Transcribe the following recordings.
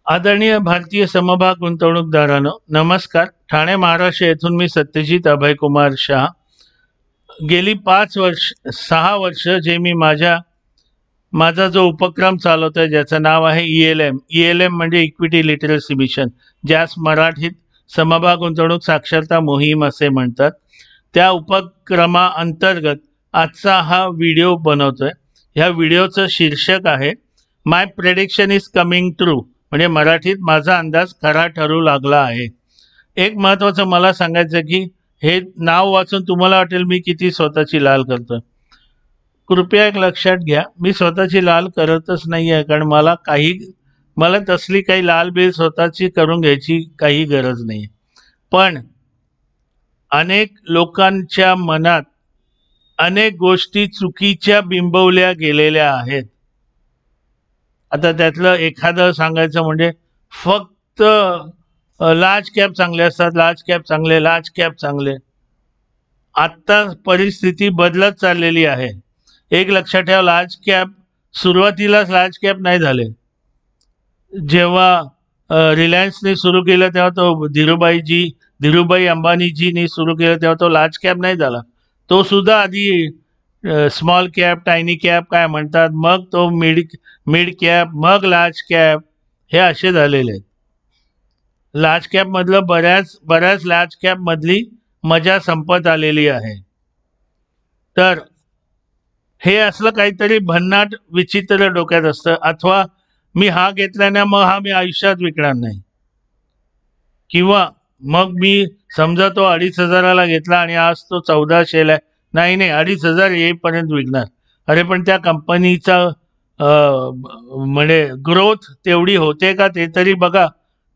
आदरणीय भारतीय समभाग गुंतवणूकदारांनो, नमस्कार. ठाणे महाराष्ट्र येथून मी सत्यजित अभयकुमार शाह. गेली 6 वर्ष जे मी माझा जो उपक्रम चालवतोय ज्याचं नाव आहे ELM म्हणजे इक्विटी लिटरसी मिशन, ज्यास मराठीत समभाग गुंतवणूक साक्षरता मोहीम असे म्हणतात. त्या उपक्रमाअंतर्गत आजचा हा व्हिडिओ बनवतोय. ह्या व्हिडिओचं शीर्षक आहे माय प्रेडिक्शन इज कमिंग ट्रू, म्हणजे मराठीत माझा अंदाज खरा ठरू लागला आहे. एक महत्त्वाचं मला सांगायचं की हे नाव वाचून तुम्हाला वाटेल मी किती स्वतःची लाल करतोय. कृपया एक लक्षात घ्या, मी स्वतःची लाल करतच नाही आहे, कारण मला तसली काही लाल बिल स्वतःची करून घ्यायची काही गरज नाही. पण अनेक लोकांच्या मनात अनेक गोष्टी चुकीच्या बिंबवल्या गेलेल्या आहेत. आता त्यातलं एखादं सांगायचं म्हणजे फक्त लार्ज कॅप चांगले असतात, लार्ज कॅप चांगले. आत्ता परिस्थिती बदलत चाललेली आहे. एक लक्षात ठेवा, लार्ज कॅप सुरुवातीलाच लार्ज कॅप नाही झाले. जेव्हा रिलायन्सने सुरू केलं तेव्हा तो धीरूभाई अंबानीजीनी सुरू केलं तेव्हा तो लार्ज कॅप नाही झाला. तो सुद्धा आधी स्मॉल कॅप, टायनी कॅप काय म्हणतात, मग तो मिड कॅप, मग लार्ज कॅप, हे असे झालेले आहेत. लार्ज कॅपमधलं बऱ्याच लार्ज कॅपमधली मजा संपत आलेली आहे. तर हे असलं काहीतरी भन्नाट विचित्र डोक्यात असतं, अथवा मी हा घेतल्याने मग हा मी आयुष्यात विकणार नाही, किंवा मग मी समजा तो 2,500ला घेतला आणि आज तो 1,400ला आहे, नाही 2,500 येईपर्यंत विकणार. अरे पण त्या कंपनीचा म्हणजे ग्रोथ तेवढी होते का ते तरी बघा.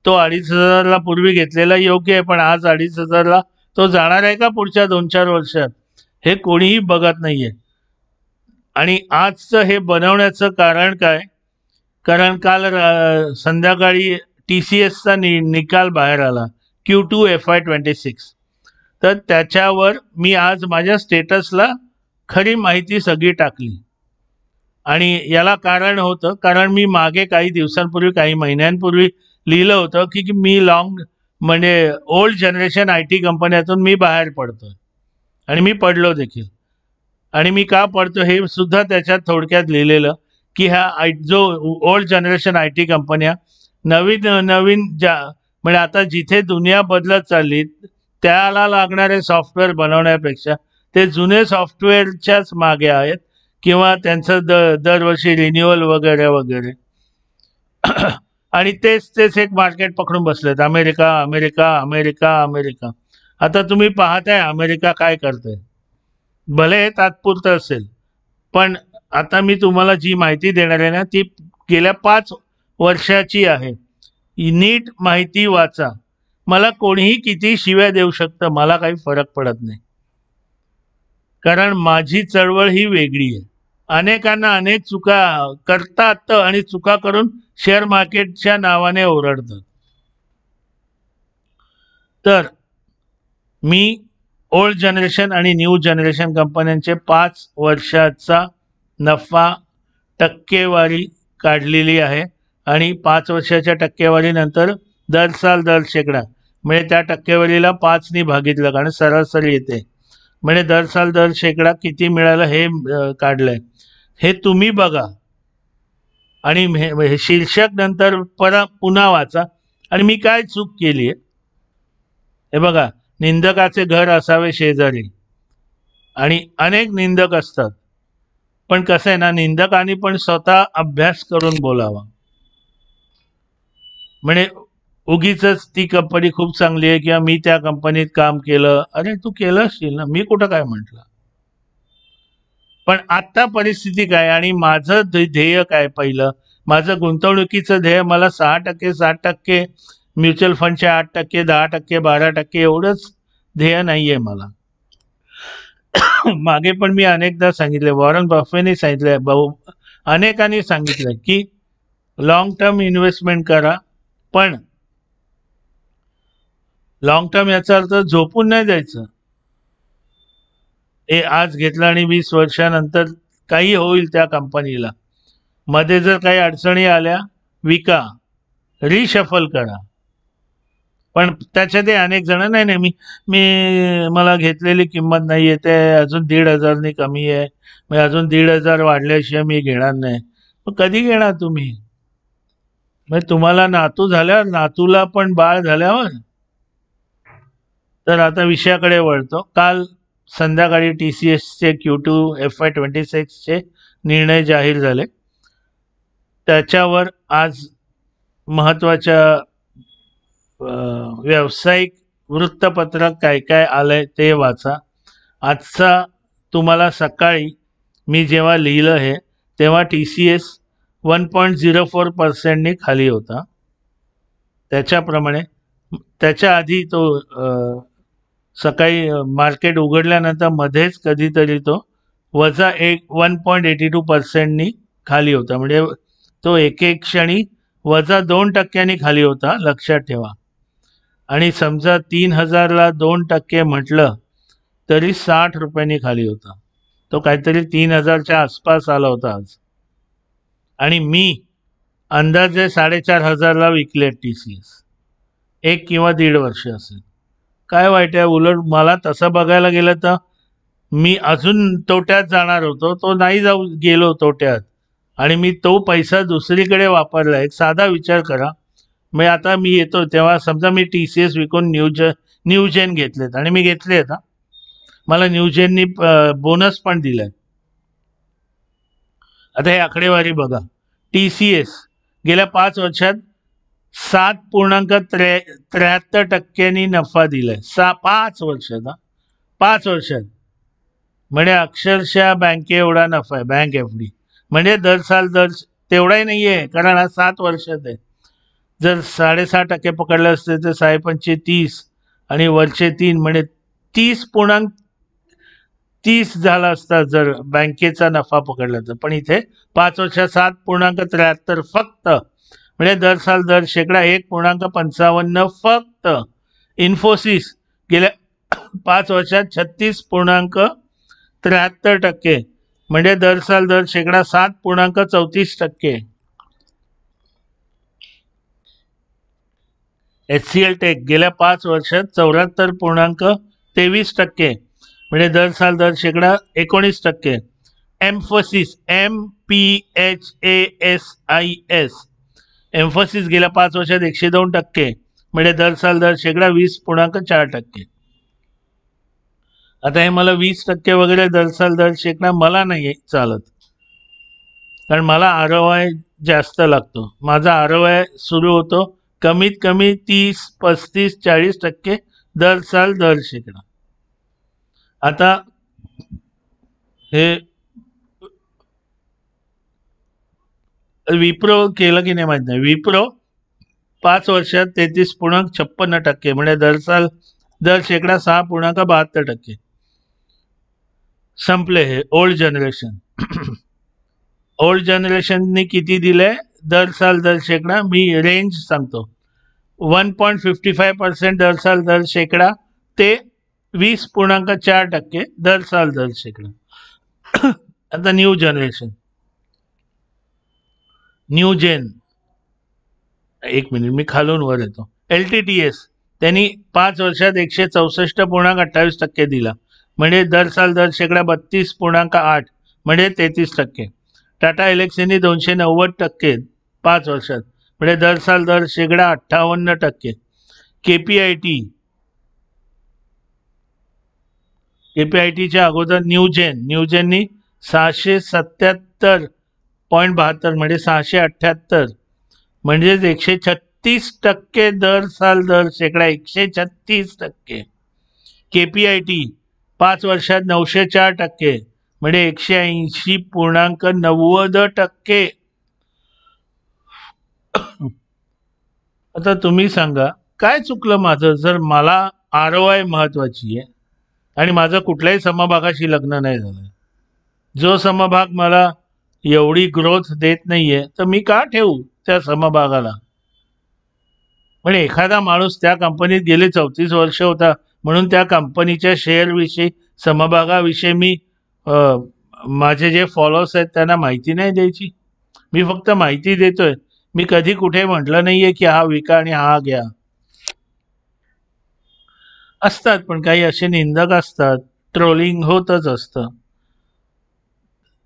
तो 2,500ला पूर्वी घेतलेला योग्य आहे, पण आज 2,500ला तो जाणार आहे का पुढच्या 2-4 वर्षात, हे कोणीही बघत नाहीये. आणि आजचं हे बनवण्याचं कारण काय? कारण काल संध्याकाळी TCSचा निकाल बाहेर आला, Q2 FY26. तर त्याच्यावर मी आज माझ्या स्टेटसला खरी माहिती सगळी टाकली. आणि याला कारण होतं, कारण मी मागे काही दिवसांपूर्वी, काही महिन्यांपूर्वी लिहिलं होतं की मी म्हणजे ओल्ड जनरेशन IT कंपन्यातून मी बाहेर पडतोय, आणि मी पडलो देखील. आणि मी का पडतो हे सुद्धा त्याच्यात थोडक्यात लिहिलेलं की जो ओल्ड जनरेशन IT कंपन्या नवीन म्हणजे आता जिथे दुनिया बदलत चालली त्याला लागणारे सॉफ्टवेअर बनवण्यापेक्षा ते जुने सॉफ्टवेअरच्याच मागे आहेत, किंवा त्यांचं दरवर्षी रिन्युअल वगैरे वगैरे. आणि तेच एक मार्केट पकडून बसलेत, अमेरिका. आता तुम्ही पाहताय अमेरिका काय करते. भले हे तात्पुरतं असेल, पण आता मी तुम्हाला जी माहिती देणार आहे ना, ती गेल्या 5 वर्षाची आहे. नीट माहिती वाचा. मला कोणीही किती शिव्या देऊ शकतं, मला काही फरक पडत नाही, कारण माझी चळवळ ही वेगळी आहे. अनेकांना अनेक चुका करतात आणि चुका करून शेअर मार्केटच्या नावाने ओरडतात. तर मी ओल्ड जनरेशन आणि न्यू जनरेशन कंपन्यांचे 5 वर्षाचा नफा टक्केवारी काढलेली आहे, आणि 5 वर्षाच्या टक्केवारीनंतर दर शेकडा, म्हणजे त्या टक्केवारीला 5ने भागितलं, कारण सरासरी येते, म्हणजे दर शेकडा किती मिळालं हे काढलंय. हे तुम्ही बघा आणि हे शीर्षक नंतर पुन्हा वाचा. आणि मी काय चूक केली आहे हे बघा. निंदकाचे घर असावे शेजारी, आणि अनेक निंदक असतात, पण कसं आहे ना, निंदकांनी पण स्वतः अभ्यास करून बोलावा. म्हणजे उगीच ती कंपनी खूप चांगली आहे किंवा मी त्या कंपनीत काम केलं, अरे तू केलं असशील ना, मी कुठं काय म्हटलं. पण आता परिस्थिती काय आणि माझं ध्येय काय? पहिलं माझं गुंतवणुकीचं ध्येय मला 6%, 7%, म्युच्युअल फंडचे 8%, 10%, 12% एवढंच ध्येय नाहीये मला. मागे पण मी अनेकदा सांगितले, वॉरन बफेने सांगितलंय, अनेकांनी सांगितलंय की लॉंग टर्म इन्व्हेस्टमेंट करा, पण लॉंग टर्म याचा अर्थ झोपून नाही जायचं. हे आज घेतलं आणि 20 वर्षानंतर काही होईल त्या कंपनीला, मध्ये जर काही अडचणी आल्या विका, रिशफल करा. पण त्याच्यात अनेक जण नाही नाही मी मी मला घेतलेली किंमत नाही आहे, ते अजून 1,500 कमी आहे, मग अजून 1,500 वाढल्याशिवाय मी घेणार नाही. मग कधी घेणार तुम्ही? मग तुम्हाला नातू झाल्यावर, नातूला पण बाळ झाल्यावर. तर आता विषयाकडे वळतो. काल संध्याकाळी TCSचे Q2 FY26चे निर्णय जाहीर झाले. त्याच्यावर आज महत्त्वाच्या व्यावसायिक वृत्तपत्र काय काय आलंय ते वाचा. आजचा तुम्हाला सकाळी मी जेव्हा लिहिलं हे तेव्हा TCS 1.04%नी खाली होता. त्याच्याप्रमाणे त्याच्या आधी तो सकाळी मार्केट उघडल्यानंतर मध्येच कधीतरी तो वजा 1.82%नी खाली होता. म्हणजे तो एक क्षणी वजा 2% खाली होता, लक्षात ठेवा. आणि समजा 3,000ला 2% म्हटलं तरी 60 रुपयांनी खाली होता. तो काहीतरी 3,000च्या आसपास आला होता आज. आणि मी अंदाजे 4,500ला विकले TCS. 1 किंवा 1.5 वर्ष असेल. काय वाईट आहे? उलट मला तसं बघायला गेलं तर मी अजून तोट्यात जाणार होतो, तो नाही गेलो तोट्यात, आणि मी तो पैसा दुसरीकडे वापरला. एक साधा विचार करा. मग आता मी येतो तेव्हा समजा मी TCS विकून न्यूजेन घेतलेत, आणि मी घेतले आहेत. मला न्यूजेननी बोनस पण दिलाय. आता हे आकडेवारी बघा. TCS गेल्या 5 वर्षात 7.73% नफा दिलाय. 5 वर्षात. 5 वर्षात म्हणजे अक्षरशः बँके एवढा नफा आहे. बँक FD म्हणजे दर तेवढाही नाही आहे, कारण हा 7 वर्षात आहे. जर 6.5% पकडले असते तर 6×5 30 आणि वरचे 3 म्हणजे 30.30 झाला असता जर बँकेचा नफा पकडला तर. पण इथे 5 वर्षात 7.73 फक्त, म्हणजे दर 1.55 फक्त. इन्फोसिस गेल्या 5 वर्षात 36.73%, म्हणजे दर 7.34%. HCL टेक गेल्या 5 वर्षात 74.23%, म्हणजे दर 19%. एम्फोसिस MPHASIS एम्फोसिस गेल्या 5 वर्षात 102%, म्हणजे दर 20.4%. आता हे मला 20% वगैरे दर मला नाही चालत, कारण मला ROI जास्त लागतो. माझा ROI सुरू होतो कमीत कमी 30, 35, 40% दर शेकडा. आता हे विप्रो केलं की नाही माहित नाही. विप्रो 5 वर्षात 33.56%, म्हणजे दर 6.72%. संपले हे ओल्ड जनरेशन. ओल्ड जनरेशननी किती दिले दर शेकडा? मी रेंज सांगतो. 1.55% दर शेकडा ते 20.4% दर शेकडा. आता न्यू जनरेशन, न्यूजेन, 1 मिनिट मी खालून वर येतो. LTTS त्यांनी 5 वर्षात 164.28% दिला, म्हणजे दर शेकडा 32.8, म्हणजे 33%. टाटा एलेक्सीनी 290% 5 वर्षात, म्हणजे दर शेकडा 58%. KPITच्या अगोदर न्यूजेननी 677.72, म्हणजे 678, म्हणजेच 136% दर शेकडा. 136%. KPIT 5 वर्षात 904%, म्हणजे 180.90%. आता तुम्ही सांगा काय चुकलं माझं, जर मला ROI महत्वाची आहे आणि माझं कुठल्याही समभागाशी लग्न नाही झालं. जो समभाग मला एवढी ग्रोथ देत नाहीये तर मी का ठेवू त्या समभागाला? म्हणजे एखादा माणूस त्या कंपनीत गेले 34 वर्ष होता म्हणून त्या कंपनीच्या शेअरविषयी, समभागाविषयी मी माझे जे फॉलोअर्स आहेत त्यांना माहिती नाही द्यायची. मी फक्त माहिती देतोय मी कधी कुठे म्हटलं नाहीये की हा विका आणि हा घ्या. असतात पण काही असे निंदक असतात, ट्रोलिंग होतच असतं.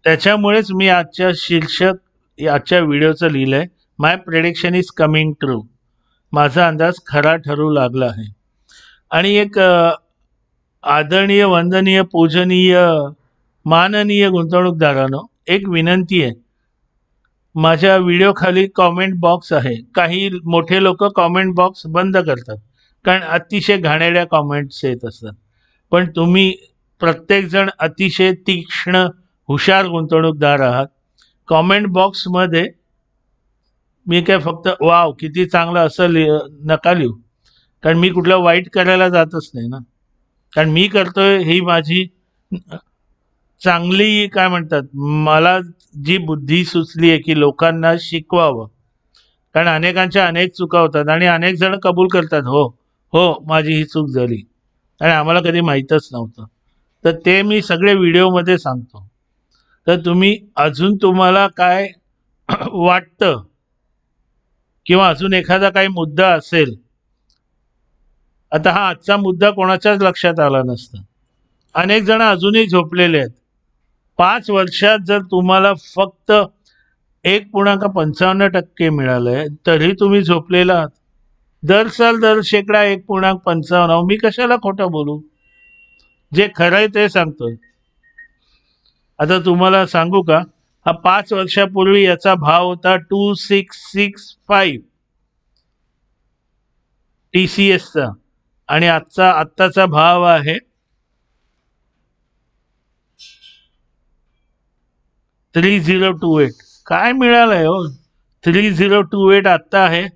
त्याच्यामुळेच मी आजच्या शीर्षक आजच्या व्हिडिओचं लिहिलंय, माय प्रेडिक्शन इज कमिंग ट्रू. माझा अंदाज खरा ठरू लागला आहे. आणि एक आदरणीय, वंदनीय, पूजनीय, माननीय गुंतवणूकदारांनो, एक विनंती आहे. माझ्या व्हिडिओ खाली कॉमेंट बॉक्स आहे. काही मोठे लोक कॉमेंट बॉक्स बंद करतात कारण अतिशय घाणेरड्या कॉमेंट्स येत असतात. पण तुम्ही प्रत्येकजण अतिशय तीक्ष्ण, हुशार गुंतवणूकदार आहात. कॉमेंट बॉक्समध्ये मी काय फक्त वाव किती चांगलं असं नका लिहू, कारण मी कुठलं वाईट करायला जातच नाही ना. कारण मी करतोय ही माझी चांगली, काय म्हणतात, मला जी बुद्धी सुचली आहे की लोकांना शिकवावं. कारण अनेकांच्या अनेक चुका होतात आणि अनेक जण कबूल करतात, हो हो माझी ही चूक झाली आणि आम्हाला कधी माहीतच नव्हतं. तर ते मी सगळे व्हिडिओमध्ये सांगतो. तर तुम्ही अजून तुम्हाला काय वाटतं किंवा अजून एखादा काही मुद्दा असेल, आता हा आजचा मुद्दा कोणाच्याच लक्षात आला नसता. अनेक जण अजूनही झोपलेले आहेत. 5 वर्षात जर तुम्हाला फक्त 1.55% मिळालंय तरी तुम्ही झोपलेला आहात. दर साल दर शेकडा 1.55. मी कशाला खोटं बोलू, जे खरं आहे ते सांगतोय. आता तुम्हाला सांगू का, हा 5 वर्षापूर्वी याचा भाव होता 2665 TCSचा आणि आत्ताचा भाव आहे 3028. काय मिळालंय हो, 3028 आत्ता आहे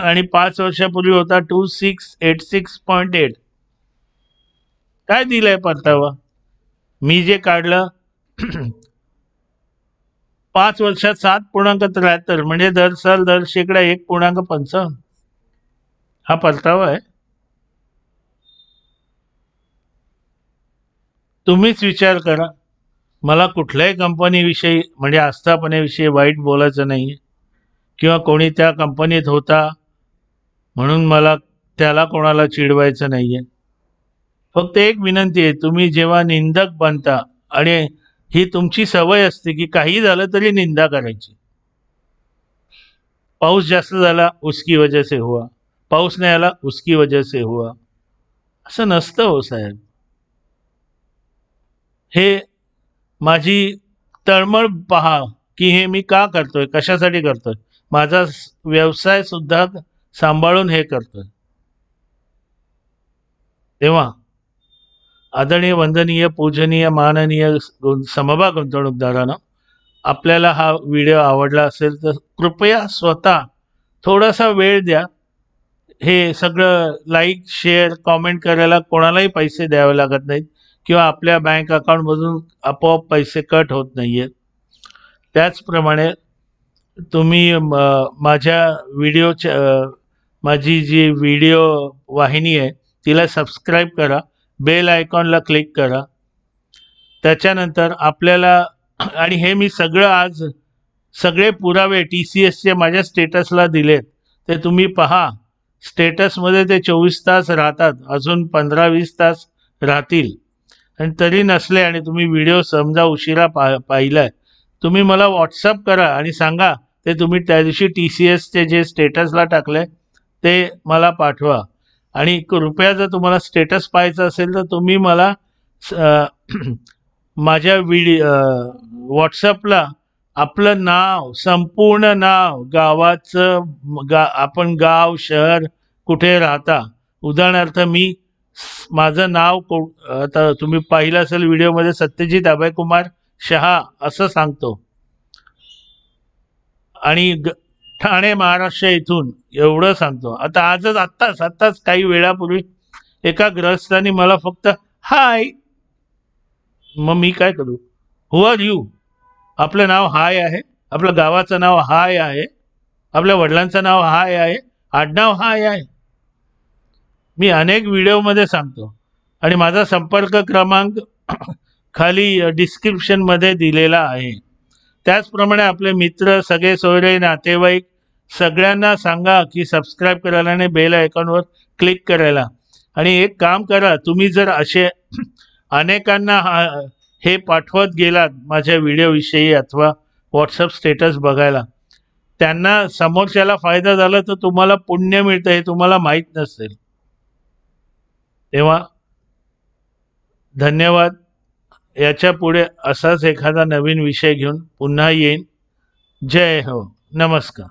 आणि 5 वर्षापूर्वी होता 2686.8. काय दिलंय परतावा? मी जे काढलं 5 वर्षात 7.73, म्हणजे दर साल दर शेकडा 1.55 हा परतावा आहे. तुम्हीच विचार करा. मला कुठल्याही कंपनीविषयी म्हणजे आस्थापनेविषयी वाईट बोलायचं नाही किंवा कोणी त्या कंपनीत होता म्हणून मला त्याला कोणाला चिडवायचं नाही आहे. फक्त एक विनंती आहे, तुम्ही जेव्हा निंदक बनता, आणि ही तुमची सवय असते की काही झालं तरी निंदा करायची. पाऊस जास्त झाला उसकी वजह से हुआ, पाऊस नाही आला उसकी वजह से हुआ, असं नसतं हो साहेब. हे माझी तळमळ पहा की हे मी का करतोय, कशासाठी करतोय. माझा व्यवसाय सुद्धा सांभाळून हे करतोय. तेव्हा आदरणीय, वंदनीय, पूजनीय, माननीय समभाग गुंतवणूकदारांनो, आपल्याला हा व्हिडिओ आवडला असेल तर कृपया स्वतः थोडासा वेळ द्या. हे सगळं लाईक, शेअर, कॉमेंट करायला कोणालाही पैसे द्यावे लागत नाहीत किंवा आपल्या बँक अकाउंटमधून आपोआप पैसे कट होत नाही आहेत. त्याचप्रमाणे तुम्ही माझ्या माझी जी व्हिडिओ वाहिनी आहे तिला सबस्क्राईब करा, बेल आयकॉनला क्लिक करा. त्याच्यानंतर आपल्याला, आणि हे मी सगळं आज सगळे पुरावे TCSचे माझ्या स्टेटसला दिलेत, ते तुम्ही पहा. स्टेटसमध्ये ते 24 तास राहतात, अजून 15-20 तास राहतील. आणि तरी नसले आणि तुम्ही व्हिडिओ समजा उशिरा पाहिलाय, तुम्ही मला व्हॉट्सअप करा आणि सांगा ते तुम्ही त्या दिवशी TCSचे जे स्टेटसला टाकले ते मला पाठवा. आणि कृपया जर तुम्हाला स्टेटस पाहायचं असेल तर तुम्ही मला माझ्या व्हॉट्सअपला आपलं नाव, संपूर्ण नाव, गावाचं आपण गाव, शहर कुठे राहता, उदाहरणार्थ मी माझं नाव आता तुम्ही पाहिलं असेल व्हिडिओमध्ये, सत्यजित अभय कुमार शहा असं सांगतो, आणि ठाणे महाराष्ट्र इथून एवढं सांगतो. आता आत्ताच काही वेळापूर्वी एका ग्रहस्थानी मला फक्त हाय, मग मी काय करू, हु आर यू, आपलं नाव हाय आहे, आपलं गावाचं नाव हाय आहे, आपल्या वडिलांचं नाव हाय आहे, आडनाव हाय आहे. मी अनेक व्हिडिओमध्ये सांगतो आणि माझा संपर्क क्रमांक खाली डिस्क्रिप्शनमध्ये दिलेला आहे. त्याचप्रमाणे आपले मित्र, सगळे सोयरे, नातेवाईक सगळ्यांना सांगा की सबस्क्राईब करायला आणि बेल आयकॉनवर क्लिक करायला. आणि एक काम करा, तुम्ही जर असे अनेकांना हे पाठवत गेलात माझ्या व्हिडिओविषयी अथवा व्हॉट्सअप स्टेटस बघायला, त्यांना समोरच्याला फायदा झाला तर तुम्हाला पुण्य मिळतं हे तुम्हाला माहीत नसेल. तेव्हा धन्यवाद. याच्या पुढे असाच एखादा नवीन विषय घेऊन पुन्हा येईन. जय हो. नमस्कार.